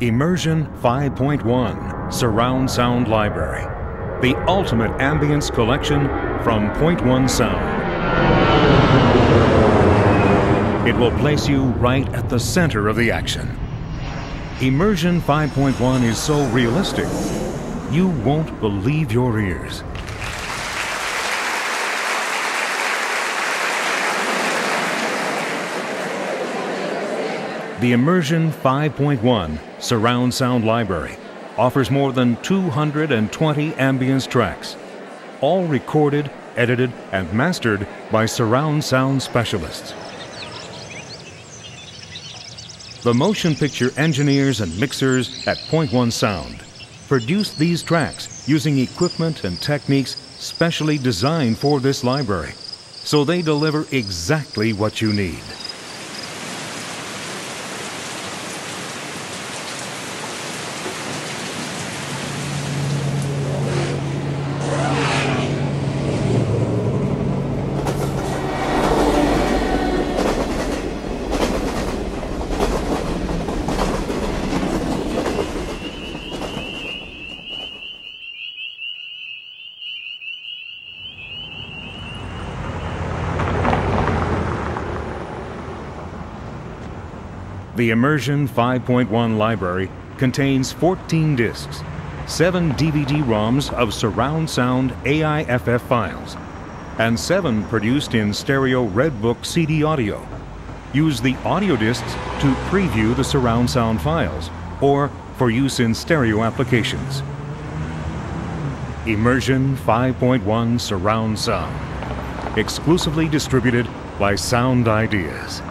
Immersion 5.1 Surround Sound Library, the ultimate ambience collection from Point One Sound. It will place you right at the center of the action. Immersion 5.1 is so realistic, you won't believe your ears. The Immersion 5.1 Surround Sound Library offers more than 220 ambience tracks, all recorded, edited, and mastered by surround sound specialists. The motion picture engineers and mixers at Point One Sound produce these tracks using equipment and techniques specially designed for this library, so they deliver exactly what you need. The Immersion 5.1 library contains 14 discs, 7 DVD-ROMs of surround sound AIFF files, and 7 produced in stereo Redbook CD audio. Use the audio discs to preview the surround sound files or for use in stereo applications. Immersion 5.1 Surround Sound, exclusively distributed by Sound Ideas.